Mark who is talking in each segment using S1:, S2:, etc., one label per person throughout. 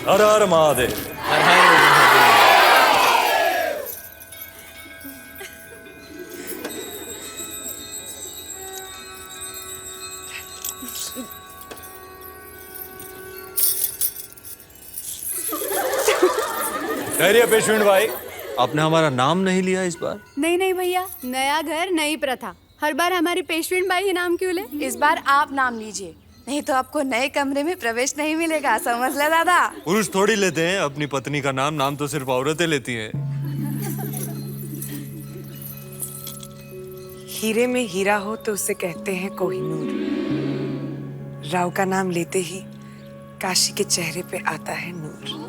S1: हर हर महादेव।
S2: हर हर महादेव।
S1: खैरियत पेशवेंट भाई?
S2: आपने हमारा नाम नहीं लिया इस बार?
S3: नहीं नहीं भैया, नया घर नई प्रथा, हर बार हमारी पेशवेंट बाई ही नाम क्यों ले?
S4: इस बार आप नाम लीजिए, नहीं तो आपको नए कमरे में प्रवेश नहीं मिलेगा, समझ ले दादा।
S2: पुरुष थोड़ी लेते हैं अपनी पत्नी का नाम, नाम तो सिर्फ औरतें लेती हैं।
S5: हीरे में हीरा हो तो उसे कहते हैं कोहिनूर। राव का नाम लेते ही काशी के चेहरे पे आता है नूर।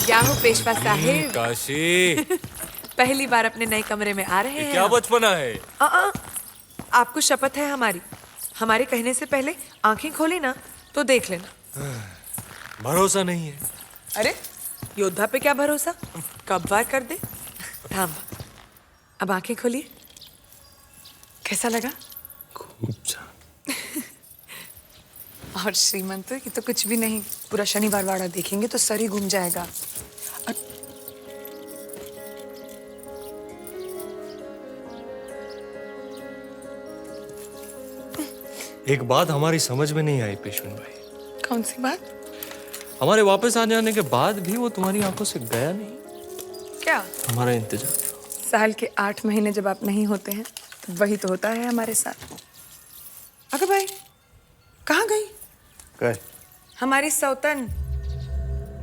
S6: क्या हो पेशवा साहेब,
S2: काशी,
S6: पहली बार अपने नए कमरे में आ रहे हैं
S2: क्या
S6: आप?
S2: बचपना है?
S6: आपको शपथ है हमारी, हमारे कहने से पहले आंखें खोली ना तो देख लेना।
S2: भरोसा नहीं है।
S6: अरे योद्धा पे क्या भरोसा, कब वार कर दे। थाम, अब आंखें खोलिए।
S5: कैसा लगा?
S2: खूब अच्छा।
S5: और श्रीमंत, ये तो कुछ भी नहीं, पूरा शनिवार वाड़ा देखेंगे तो सर ही घूम जाएगा।
S2: एक बात हमारी समझ में नहीं आई पेशवेंट भाई।
S5: कौन सी बात?
S2: हमारे वापस आ जाने के बाद भी वो तुम्हारी आंखों से गया नहीं।
S5: क्या?
S2: हमारा इंतजार।
S5: साल के 8 महीने जब आप नहीं होते हैं तो वही तो होता है हमारे साथ। अगर भाई कहाँ गई?
S2: गए।
S5: हमारी सौतन,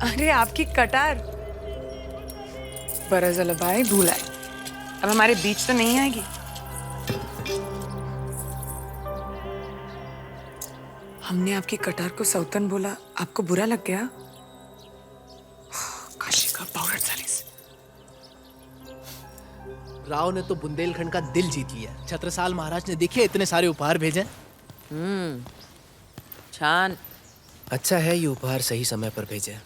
S5: अरे आपकी कटार। बरअज़ल भाई भूल आई, अब हमारे बीच तो नहीं आएगी। हमने आपकी कटार को सौतन बोला, आपको बुरा लग गया? काशी का पाउडर चालीस।
S7: राव ने तो बुंदेलखंड का दिल जीत लिया। छत्रसाल महाराज ने देखिए इतने सारे उपहार भेजे।
S8: छान।
S7: अच्छा है ये उपहार सही समय पर भेजे,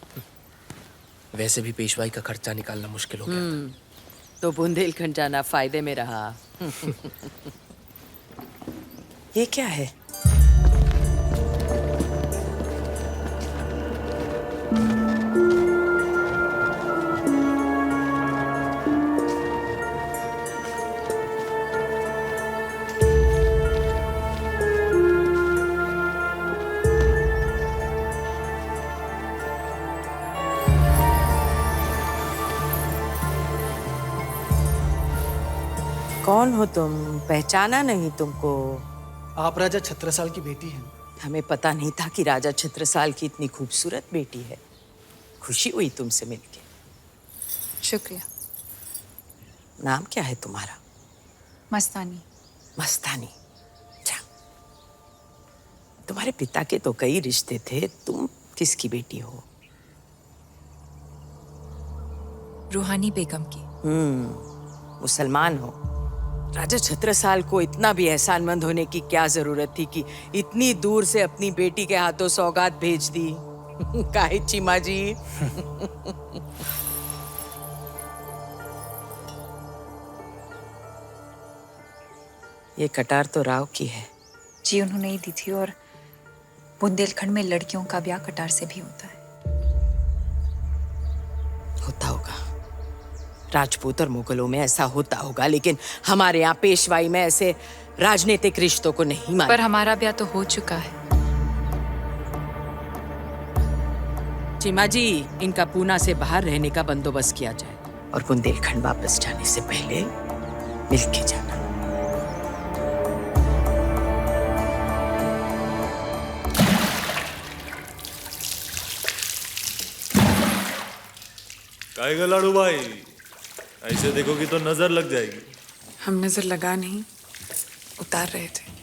S7: वैसे भी पेशवाई का खर्चा निकालना मुश्किल हो गया था।
S8: तो बुंदेलखंड जाना फायदे में रहा।
S5: ये क्या है?
S8: कौन हो तुम? पहचाना नहीं तुमको।
S7: आप राजा छत्रसाल की बेटी हैं।
S8: हमें पता नहीं था कि राजा छत्रसाल की इतनी खूबसूरत बेटी है। खुशी हुई तुमसे मिलके।
S4: शुक्रिया।
S8: नाम क्या है तुम्हारा?
S4: मस्तानी।
S8: मस्तानी। अच्छा, तुम्हारे पिता के तो कई रिश्ते थे, तुम किसकी बेटी हो?
S4: रूहानी बेगम की।
S8: मुसलमान हो। राजा छत्रसाल को इतना भी एहसानमंद होने की क्या जरूरत थी कि इतनी दूर से अपनी बेटी के हाथों सौगात भेज दी। काहे चीमा जी? ये कटार तो राव की है।
S4: जी उन्होंने ही दी थी, और बुंदेलखंड में लड़कियों का ब्याह कटार से भी होता है।
S8: होता होगा, राजपूत और मुगलों में ऐसा होता होगा, लेकिन हमारे यहाँ पेशवाई में ऐसे राजनीतिक रिश्तों को नहीं माना।
S4: पर हमारा ब्याह तो हो चुका है।
S8: चिमा जी, इनका पूना से बाहर रहने का बंदोबस्त किया जाए और बुंदेलखंड वापस जाने से पहले मिलके जाना।
S1: काहे लाड़ू भाई, ऐसे देखोगी तो नजर लग जाएगी।
S5: हम नजर लगा नहीं, उतार रहे थे।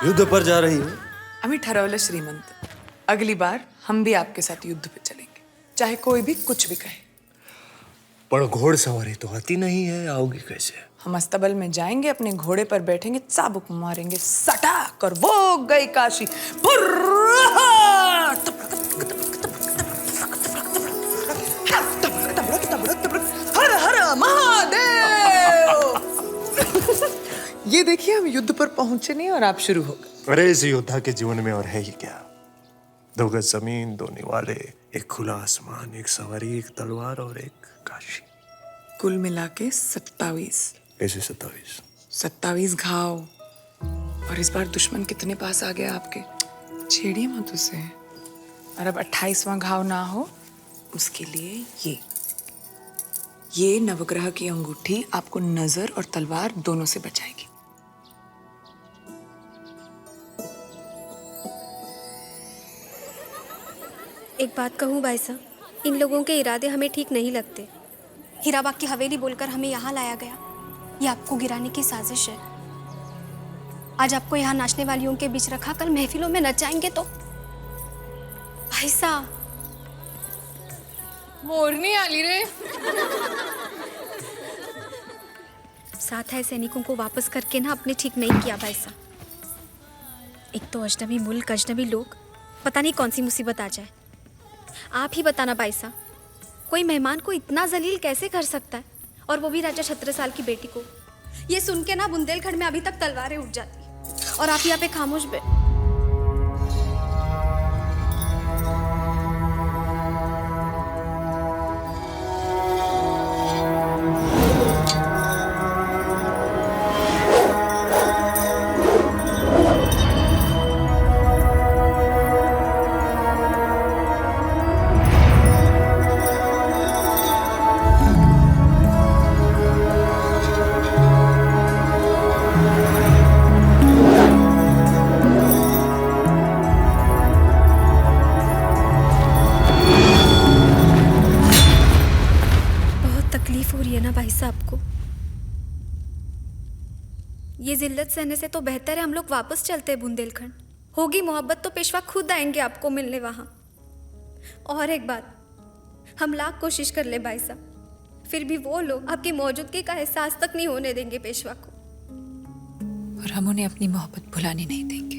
S1: युद्ध पर जा रही हो?
S5: आम्ही ठरवलं श्रीमंत, अगली बार हम भी आपके साथ युद्ध पे चलेंगे, चाहे कोई भी कुछ भी कहे।
S7: पर घोड़सवारी तो आती नहीं है, आओगी कैसे?
S5: हम अस्तबल में जाएंगे, अपने घोड़े पर बैठेंगे, चाबुक मारेंगे, सटाक, और वो गई काशी। हर हर महादेव। ये देखिए, हम युद्ध पर पहुंचे नहीं और आप शुरू हो गए।
S7: अरे इस योद्धा के जीवन में और है ही क्या? 2 गज जमीन, 2 निवाले, एक खुला आसमान, एक सवारी, एक तलवार और एक काशी।
S5: कुल मिला के 27।
S7: कैसे 27?
S5: 27 घाव। और इस बार दुश्मन कितने पास आ गया आपके? छेड़िए मत उसे। और अब 28वां घाव ना हो, उसके लिए ये नवग्रह की अंगूठी आपको नजर और तलवार दोनों से बचाएगी।
S9: एक बात कहूँ भाई साहब, इन लोगों के इरादे हमें ठीक नहीं लगते। हीराबाग की हवेली बोलकर हमें यहाँ लाया गया, ये आपको गिराने की साजिश है। आज आपको यहाँ नाचने वालियों के बीच रखा, कल महफिलों में नचाएंगे तो। भाई साहब,
S3: मोरनी आली रे।
S9: साथ है सैनिकों को वापस करके ना आपने ठीक नहीं किया भाई साहब। एक तो अजनबी मुल्क, अजनबी लोग, पता नहीं कौन सी मुसीबत आ जाए। आप ही बताना भाई साहब, कोई मेहमान को इतना जलील कैसे कर सकता है, और वो भी राजा छत्रसाल की बेटी को। ये सुन के ना बुंदेलखंड में अभी तक तलवारें उठ जाती, और आप यहाँ पे खामोश आपको ये जिल्लत सहने से तो बेहतर है हम लोग वापस चलते हैं बुंदेलखंड। होगी मोहब्बत तो पेशवा खुद आएंगे आपको मिलने वहां। और एक बात, हम लाख कोशिश कर ले भाई साहब, फिर भी वो लोग आपकी मौजूदगी का एहसास तक नहीं होने देंगे पेशवा को।
S4: और हम उन्हें अपनी मोहब्बत भुलाने नहीं देंगे।